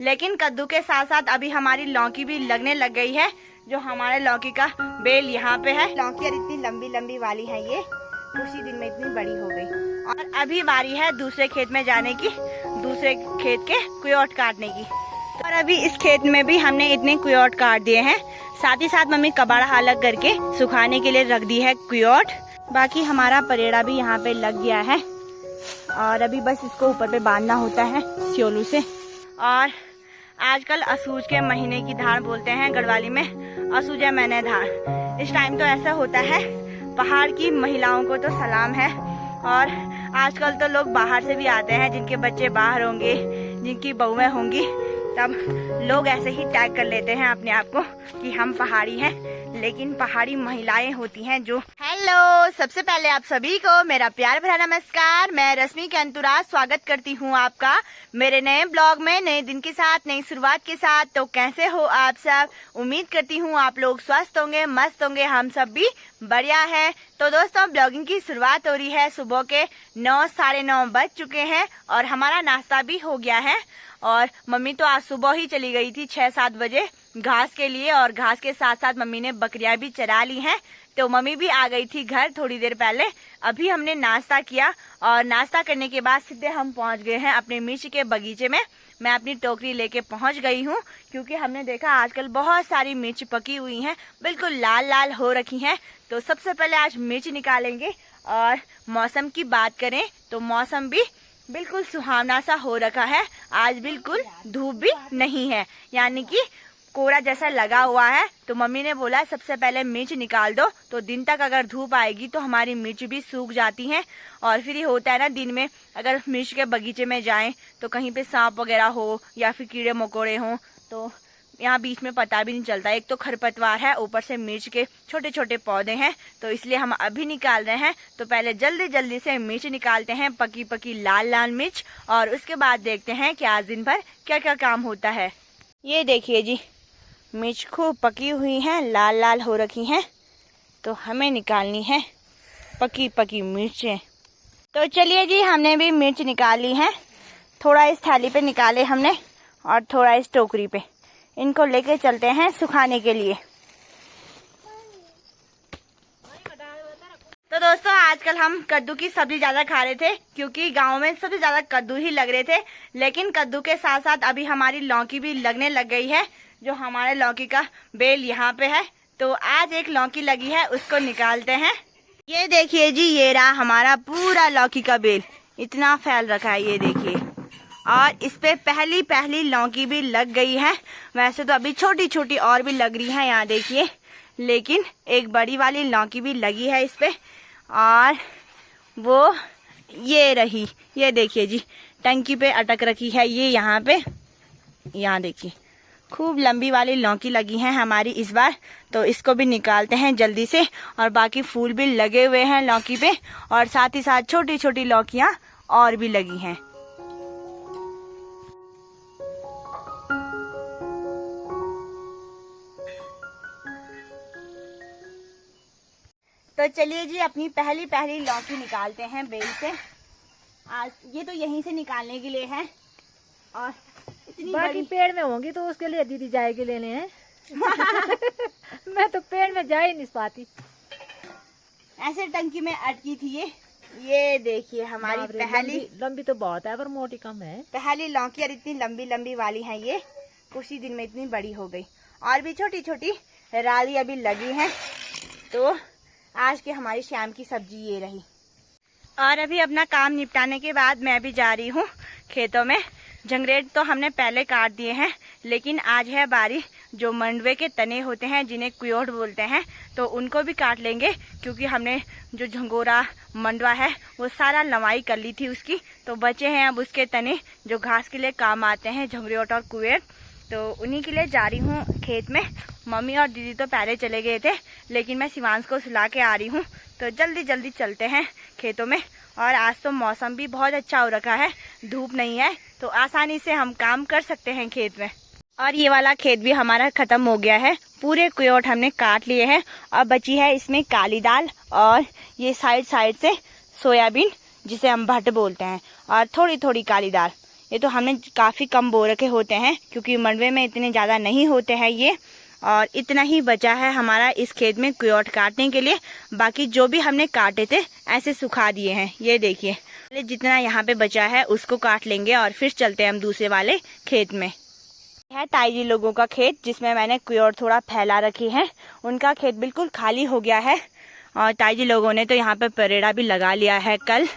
लेकिन कद्दू के साथ साथ अभी हमारी लौकी भी लगने लग गई है। जो हमारे लौकी का बेल यहाँ पे है। लौकी और इतनी लंबी लंबी वाली है, ये कुछ ही दिन में इतनी बड़ी हो गई। और अभी बारी है दूसरे खेत में जाने की, दूसरे खेत के कुयोट काटने की। और अभी इस खेत में भी हमने इतने कुयोट काट दिए हैं। साथ ही साथ मम्मी कबाड़ा अलग करके सुखाने के लिए रख दी है कुयोट। बाकी हमारा परेड़ा भी यहाँ पे लग गया है और अभी बस इसको ऊपर पे बांधना होता है स्योलू से। और आजकल असूज के महीने की धार बोलते हैं गढ़वाली में, असूज है मैंने धार। इस टाइम तो ऐसा होता है। पहाड़ की महिलाओं को तो सलाम है। और आजकल तो लोग बाहर से भी आते हैं, जिनके बच्चे बाहर होंगे, जिनकी बहुएं होंगी, तब लोग ऐसे ही टैग कर लेते हैं अपने आप को कि हम पहाड़ी हैं, लेकिन पहाड़ी महिलाएं होती हैं जो। हेलो, सबसे पहले आप सभी को मेरा प्यार भरा नमस्कार। मैं रश्मि कैंतुरा स्वागत करती हूँ आपका मेरे नए ब्लॉग में, नए दिन के साथ, नई शुरुआत के साथ। तो कैसे हो आप सब? उम्मीद करती हूँ आप लोग स्वस्थ होंगे, मस्त होंगे। हम सब भी बढ़िया है। तो दोस्तों, ब्लॉगिंग की शुरुआत हो रही है। सुबह के 9 साढ़े 9 बज चुके हैं और हमारा नाश्ता भी हो गया है। और मम्मी तो आज सुबह ही चली गई थी 6-7 बजे घास के लिए, और घास के साथ साथ मम्मी ने बकरियां भी चरा ली हैं। तो मम्मी भी आ गई थी घर थोड़ी देर पहले। अभी हमने नाश्ता किया और नाश्ता करने के बाद सीधे हम पहुंच गए हैं अपने मिर्च के बगीचे में। मैं अपनी टोकरी लेके पहुंच गई हूं, क्योंकि हमने देखा आजकल बहुत सारी मिर्च पकी हुई हैं, बिल्कुल लाल लाल हो रखी हैं। तो सबसे पहले आज मिर्च निकालेंगे। और मौसम की बात करें तो मौसम भी बिल्कुल सुहावना सा हो रखा है। आज बिल्कुल धूप भी नहीं है, यानी कि कोहरा जैसा लगा हुआ है। तो मम्मी ने बोला सबसे पहले मिर्च निकाल दो, तो दिन तक अगर धूप आएगी तो हमारी मिर्च भी सूख जाती हैं। और फिर ये होता है ना, दिन में अगर मिर्च के बगीचे में जाएं तो कहीं पे सांप वगैरह हो या फिर कीड़े मकोड़े हों, तो यहाँ बीच में पता भी नहीं चलता। एक तो खरपतवार है, ऊपर से मिर्च के छोटे छोटे पौधे हैं, तो इसलिए हम अभी निकाल रहे हैं। तो पहले जल्दी जल्दी से मिर्च निकालते हैं, पकी पकी लाल लाल मिर्च, और उसके बाद देखते हैं कि आज दिन भर क्या क्या काम होता है। ये देखिए जी, मिर्च खूब पकी हुई हैं, लाल लाल हो रखी हैं। तो हमें निकालनी है पकी पकी मिर्चें। तो चलिए जी, हमने भी मिर्च निकाल ली है। थोड़ा इस थाली पे निकाले हमने और थोड़ा इस टोकरी पे। इनको लेके चलते हैं सुखाने के लिए। तो दोस्तों, आजकल हम कद्दू की सब्जी ज्यादा खा रहे थे, क्योंकि गांव में सबसे ज्यादा कद्दू ही लग रहे थे। लेकिन कद्दू के साथ साथ अभी हमारी लौकी भी लगने लग गई है। जो हमारे लौकी का बेल यहाँ पे है, तो आज एक लौकी लगी है, उसको निकालते हैं। ये देखिए जी, ये रहा हमारा पूरा लौकी का बेल, इतना फैल रखा है, ये देखिए। और इस पे पहली पहली लौकी भी लग गई है। वैसे तो अभी छोटी छोटी और भी लग रही है, यहाँ देखिए, लेकिन एक बड़ी वाली लौकी भी लगी है इस पे। और वो ये रही, ये देखिए जी, टंकी पे अटक रखी है ये यहाँ पे। यहाँ देखिए, खूब लंबी वाली लौकी लगी है हमारी इस बार। तो इसको भी निकालते हैं जल्दी से। और बाकी फूल भी लगे हुए हैं लौकी पे, और साथ ही साथ छोटी छोटी लौकियां और भी लगी हैं। तो चलिए जी, अपनी पहली पहली लौकी निकालते हैं बेल से। आज ये तो यहीं से निकालने के लिए है, और इतनी बाकी पेड़ में होंगी तो उसके लिए दीदी जाएगी लेने हैं। मैं तो पेड़ में जा ही नहीं पाती। ऐसे टंकी में अटकी थी ये देखिए हमारी पहली। लंबी तो बहुत है पर मोटी कम है। पहली लौकी, और इतनी लंबी लंबी वाली है, ये कुछ ही दिन में इतनी बड़ी हो गई। और भी छोटी छोटी राली अभी लगी है। तो आज की हमारी शाम की सब्जी ये रही। और अभी अपना काम निपटाने के बाद मैं भी जा रही हूँ खेतों में। जंगरेट तो हमने पहले काट दिए हैं, लेकिन आज है बारी जो मंडवे के तने होते हैं, जिन्हें कुयोट बोलते हैं, तो उनको भी काट लेंगे। क्योंकि हमने जो झंगोरा मंडवा है वो सारा लवाई कर ली थी उसकी, तो बचे हैं अब उसके तने जो घास के लिए काम आते हैं, झंगरेट और कुएट। तो उन्हीं के लिए जा रही हूँ खेत में। मम्मी और दीदी तो पहले चले गए थे, लेकिन मैं शिवांश को सुला के आ रही हूँ। तो जल्दी जल्दी चलते हैं खेतों में। और आज तो मौसम भी बहुत अच्छा हो रखा है, धूप नहीं है, तो आसानी से हम काम कर सकते हैं खेत में। और ये वाला खेत भी हमारा खत्म हो गया है, पूरे कुयोट हमने काट लिए हैं। अब बची है इसमें काली दाल, और ये साइड साइड से सोयाबीन, जिसे हम भट्ट बोलते हैं, और थोड़ी थोड़ी काली दाल। ये तो हमने काफ़ी कम बो रखे होते हैं क्योंकि मंडवे में इतने ज़्यादा नहीं होते हैं ये। और इतना ही बचा है हमारा इस खेत में क्योट काटने के लिए। बाकी जो भी हमने काटे थे ऐसे सुखा दिए हैं। ये देखिए, जितना यहाँ पे बचा है उसको काट लेंगे और फिर चलते हैं हम दूसरे वाले खेत में। है ताई जी लोगों का खेत जिसमें मैंने क्योट थोड़ा फैला रखी है। उनका खेत बिल्कुल खाली हो गया है और ताई जी लोगों ने तो यहाँ पे परेड़ा भी लगा लिया है कल।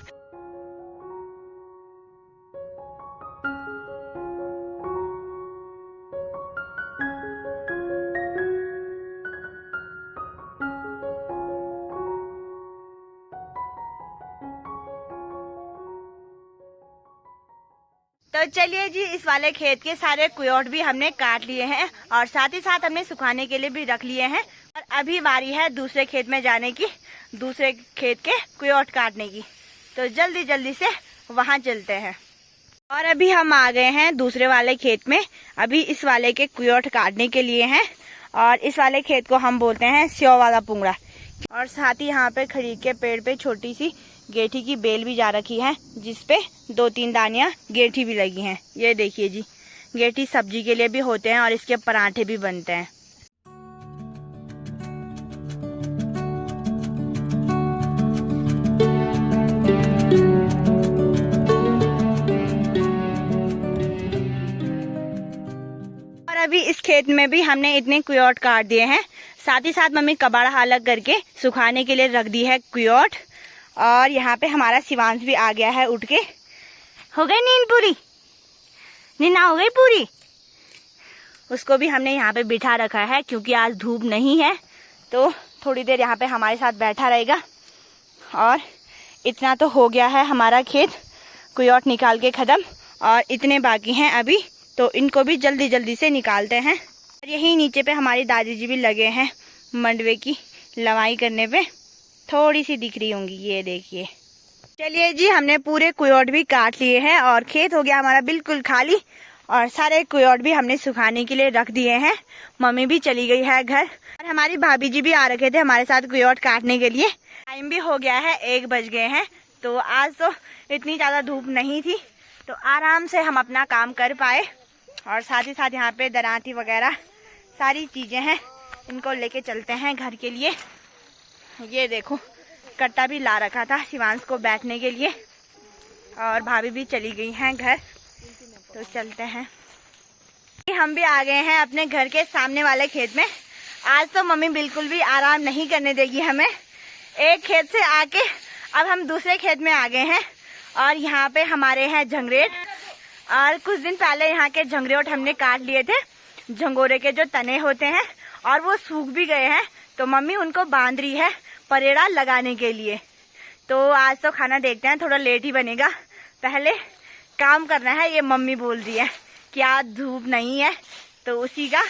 तो चलिए जी, इस वाले खेत के सारे क्योट भी हमने काट लिए हैं और साथ ही साथ हमने सुखाने के लिए भी रख लिए हैं। और अभी बारी है दूसरे खेत में जाने की, दूसरे खेत के क्योट काटने की। तो जल्दी जल्दी से वहां चलते हैं। और अभी हम आ गए हैं दूसरे वाले खेत में। अभी इस वाले के क्योट काटने के लिए हैं और इस वाले खेत को हम बोलते हैं स्यो वाला पुंगड़ा। और साथ ही यहाँ पे खरीद के पेड़ पे छोटी सी गेठी की बेल भी जा रखी है जिसपे 2-3 दानियां गेठी भी लगी हैं। ये देखिए जी, गेठी सब्जी के लिए भी होते हैं और इसके पराठे भी बनते हैं। और अभी इस खेत में भी हमने इतने क्योट काट दिए हैं। साथ ही साथ मम्मी कबाड़ा अलग करके सुखाने के लिए रख दी है क्योट। और यहाँ पे हमारा शिवांश भी आ गया है उठ के। हो गई नींद पूरी? नींद हो गई पूरी? उसको भी हमने यहाँ पे बिठा रखा है क्योंकि आज धूप नहीं है तो थोड़ी देर यहाँ पे हमारे साथ बैठा रहेगा। और इतना तो हो गया है हमारा खेत क्योट निकाल के ख़त्म और इतने बाकी हैं अभी, तो इनको भी जल्दी जल्दी से निकालते हैं। और यही नीचे पे हमारी दादी जी भी लगे हैं मंडवे की लवाई करने पे, थोड़ी सी दिख रही होंगी, ये देखिए। चलिए जी, हमने पूरे क्योट भी काट लिए हैं और खेत हो गया हमारा बिल्कुल खाली। और सारे क्योट भी हमने सुखाने के लिए रख दिए हैं। मम्मी भी चली गई है घर और हमारी भाभी जी भी आ रखे थे हमारे साथ क्योट काटने के लिए। टाइम भी हो गया है, 1 बज गए हैं। तो आज तो इतनी ज़्यादा धूप नहीं थी तो आराम से हम अपना काम कर पाए। और साथ ही साथ यहाँ पे दरांती वगैरह सारी चीज़ें हैं, इनको लेके चलते हैं घर के लिए। ये देखो, कट्टा भी ला रखा था शिवांश को बैठने के लिए। और भाभी भी चली गई हैं घर, तो चलते हैं। हम भी आ गए हैं अपने घर के सामने वाले खेत में। आज तो मम्मी बिल्कुल भी आराम नहीं करने देगी हमें। एक खेत से आके अब हम दूसरे खेत में आ गए हैं और यहाँ पे हमारे हैं झंगरेट। और कुछ दिन पहले यहाँ के झंगरेट हमने काट लिए थे। झंगोरे के जो तने होते हैं और वो सूख भी गए हैं, तो मम्मी उनको बांध रही है परेड़ा लगाने के लिए। तो आज तो खाना देखते हैं, थोड़ा लेट ही बनेगा, पहले काम करना है। ये मम्मी बोल रही है कि आज धूप नहीं है तो उसी का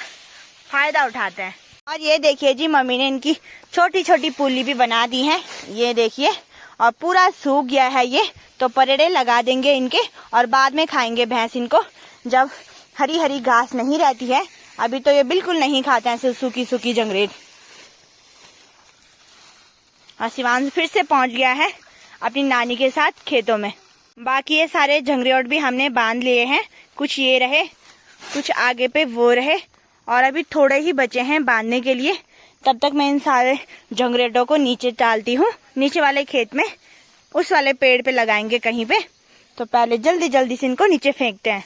फायदा उठाते हैं। और ये देखिए जी, मम्मी ने इनकी छोटी छोटी पुल्ली भी बना दी है, ये देखिए। और पूरा सूख गया है ये, तो परेड़े लगा देंगे इनके और बाद में खाएंगे भैंस इनको, जब हरी हरी घास नहीं रहती है। अभी तो ये बिल्कुल नहीं खाते हैं सूखी सूखी झंगरेट। और शिवांश फिर से पहुंच गया है अपनी नानी के साथ खेतों में। बाकी ये सारे झंगरेट भी हमने बांध लिए हैं, कुछ ये रहे, कुछ आगे पे वो रहे और अभी थोड़े ही बचे हैं बांधने के लिए। तब तक मैं इन सारे झंगरेटों को नीचे डालती हूँ, नीचे वाले खेत में, उस वाले पेड़ पे लगाएंगे कहीं पे। तो पहले जल्दी जल्दी से इनको नीचे फेंकते हैं।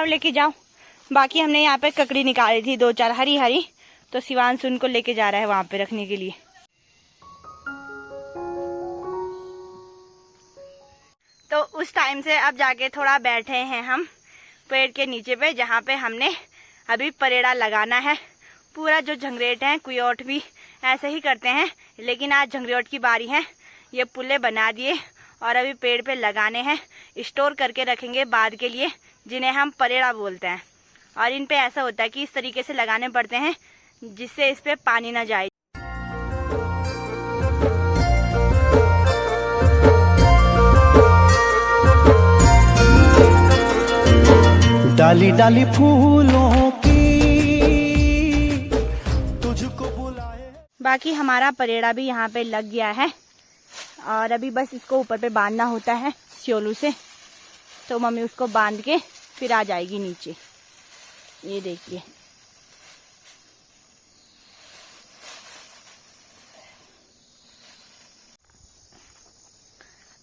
लेके जाओ। बाकी हमने यहाँ पे ककड़ी निकाली थी 2-4 हरी हरी, तो शिवांश उनको लेके जा रहा है वहां पे रखने के लिए। तो उस टाइम से अब जाके थोड़ा बैठे हैं हम पेड़ के नीचे पे, जहाँ पे हमने अभी परेड़ा लगाना है। पूरा जो झंगरेट है, क्योट भी ऐसे ही करते हैं, लेकिन आज झंगरेट की बारी है। ये पुल्ले बना दिए और अभी पेड़ पे लगाने हैं, स्टोर करके रखेंगे बाद के लिए, जिन्हें हम परेड़ा बोलते हैं। और इन पे ऐसा होता है कि इस तरीके से लगाने पड़ते हैं जिससे इस पे पानी ना जाए। डाली डाली फूलों की तुझको बुलाए। बाकी हमारा परेड़ा भी यहाँ पे लग गया है और अभी बस इसको ऊपर पे बांधना होता है श्योलू से। तो मम्मी उसको बांध के फिर आ जाएगी नीचे। ये देखिए,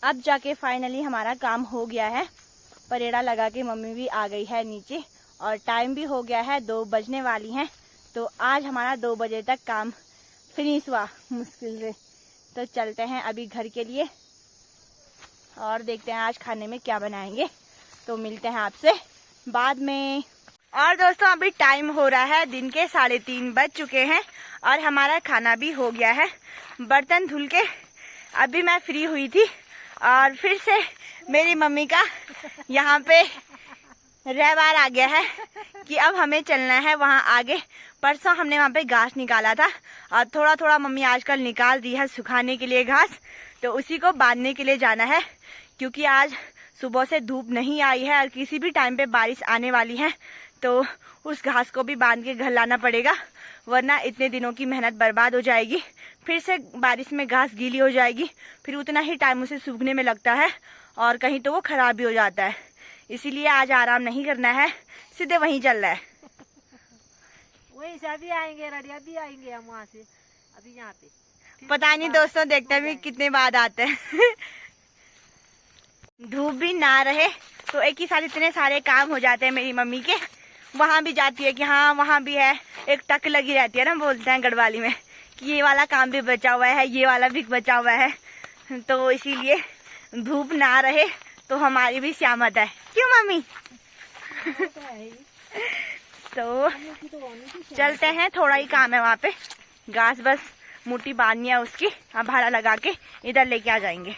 अब जाके फाइनली हमारा काम हो गया है। परेड़ा लगा के मम्मी भी आ गई है नीचे और टाइम भी हो गया है, 2 बजने वाली हैं। तो आज हमारा 2 बजे तक काम फिनिश हुआ मुश्किल से। तो चलते हैं अभी घर के लिए और देखते हैं आज खाने में क्या बनाएंगे। तो मिलते हैं आपसे बाद में। और दोस्तों अभी टाइम हो रहा है दिन के 3:30 बज चुके हैं और हमारा खाना भी हो गया है। बर्तन धुल के अभी मैं फ्री हुई थी और फिर से मेरी मम्मी का यहाँ पे रहवार आ गया है कि अब हमें चलना है वहाँ आगे। परसों हमने वहाँ पे घास निकाला था और थोड़ा थोड़ा मम्मी आजकल निकाल दी है सुखाने के लिए घास। तो उसी को बांधने के लिए जाना है क्योंकि आज सुबह से धूप नहीं आई है और किसी भी टाइम पे बारिश आने वाली है। तो उस घास को भी बांध के घर लाना पड़ेगा, वरना इतने दिनों की मेहनत बर्बाद हो जाएगी। फिर से बारिश में घास गीली हो जाएगी, फिर उतना ही टाइम उसे सूखने में लगता है और कहीं तो वो खराब भी हो जाता है। इसीलिए आज आराम नहीं करना है, सीधे वहीं चलना है। वही से अभी आएंगे, रडिया भी आएंगे हम वहाँ से अभी यहाँ पे। पता नहीं दोस्तों, देखते हैं भी कितने बाद आते हैं। धूप भी ना रहे तो एक ही साथ इतने सारे काम हो जाते हैं मेरी मम्मी के। वहाँ भी जाती है कि हाँ वहाँ भी है, एक टक लगी रहती है ना, बोलते हैं गढ़वाली में कि ये वाला काम भी बचा हुआ है, ये वाला भी बचा हुआ है। तो इसीलिए धूप ना रहे तो हमारी भी श्यामत है, क्यों मम्मी? तो चलते हैं, थोड़ा ही काम है वहाँ पे। घास बस मुट्ठी बांधनी है उसकी, अब भाड़ा लगा के इधर लेके आ जाएंगे।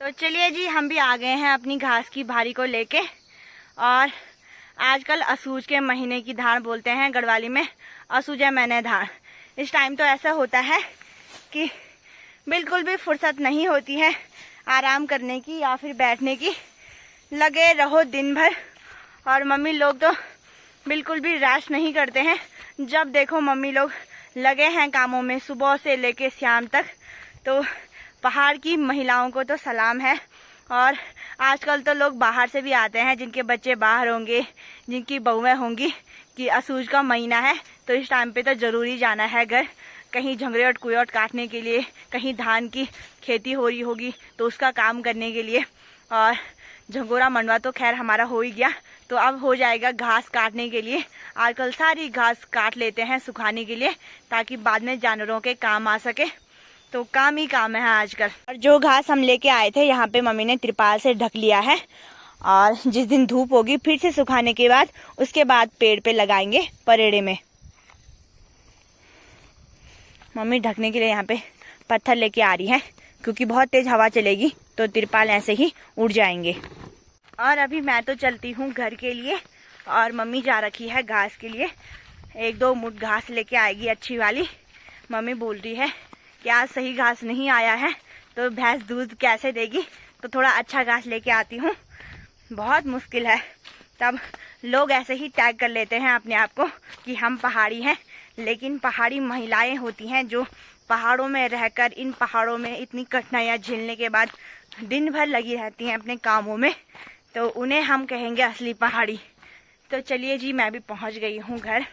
तो चलिए जी, हम भी आ गए हैं अपनी घास की भारी को लेके। और आजकल असूज के महीने की धान बोलते हैं गढ़वाली में, असूज है मैंने धान। इस टाइम तो ऐसा होता है कि बिल्कुल भी फुर्सत नहीं होती है आराम करने की या फिर बैठने की, लगे रहो दिन भर। और मम्मी लोग तो बिल्कुल भी रेस्ट नहीं करते हैं, जब देखो मम्मी लोग लगे हैं कामों में सुबह से लेके शाम तक। तो पहाड़ की महिलाओं को तो सलाम है। और आजकल तो लोग बाहर से भी आते हैं, जिनके बच्चे बाहर होंगे, जिनकी बहुएं होंगी, कि असूज का महीना है तो इस टाइम पे तो ज़रूरी जाना है घर, कहीं झंगरेट कुयोट काटने के लिए, कहीं धान की खेती हो रही होगी तो उसका काम करने के लिए। और झंगोरा मंडवा तो खैर हमारा हो ही गया, तो अब हो जाएगा घास काटने के लिए। आजकल सारी घास काट लेते हैं सुखाने के लिए ताकि बाद में जानवरों के काम आ सके। तो काम ही काम है आजकल। और जो घास हम लेके आए थे यहाँ पे मम्मी ने तिरपाल से ढक लिया है और जिस दिन धूप होगी फिर से सुखाने के बाद उसके बाद पेड़ पे लगाएंगे परेड़े में। मम्मी ढकने के लिए यहाँ पे पत्थर लेके आ रही है क्योंकि बहुत तेज हवा चलेगी तो तिरपाल ऐसे ही उड़ जाएंगे। और अभी मैं तो चलती हूँ घर के लिए और मम्मी जा रखी है घास के लिए। 1-2 मुठ घास लेके आएगी अच्छी वाली। मम्मी बोल रही है कि आज सही घास नहीं आया है तो भैंस दूध कैसे देगी, तो थोड़ा अच्छा घास लेके आती हूँ। बहुत मुश्किल है, तब लोग ऐसे ही टैग कर लेते हैं अपने आप को कि हम पहाड़ी हैं, लेकिन पहाड़ी महिलाएं होती हैं जो पहाड़ों में रहकर इन पहाड़ों में इतनी कठिनाइयाँ झेलने के बाद दिन भर लगी रहती हैं अपने कामों में, तो उन्हें हम कहेंगे असली पहाड़ी। तो चलिए जी, मैं भी पहुँच गई हूँ घर।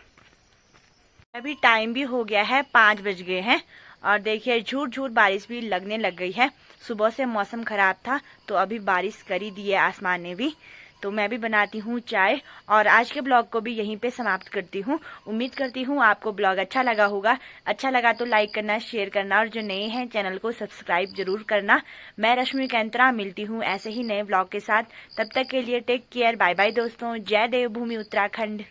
अभी टाइम भी हो गया है, 5 बज गए हैं और देखिए झूठ झूठ बारिश भी लगने लग गई है। सुबह से मौसम खराब था तो अभी बारिश कर ही दी है आसमान ने भी। तो मैं भी बनाती हूँ चाय और आज के ब्लॉग को भी यहीं पे समाप्त करती हूँ। उम्मीद करती हूँ आपको ब्लॉग अच्छा लगा होगा। अच्छा लगा तो लाइक करना, शेयर करना और जो नए हैं चैनल को सब्सक्राइब जरूर करना। मैं रश्मि कैंत्रा मिलती हूँ ऐसे ही नए ब्लॉग के साथ। तब तक के लिए टेक केयर, बाय बाय दोस्तों। जय देवभूमि उत्तराखंड।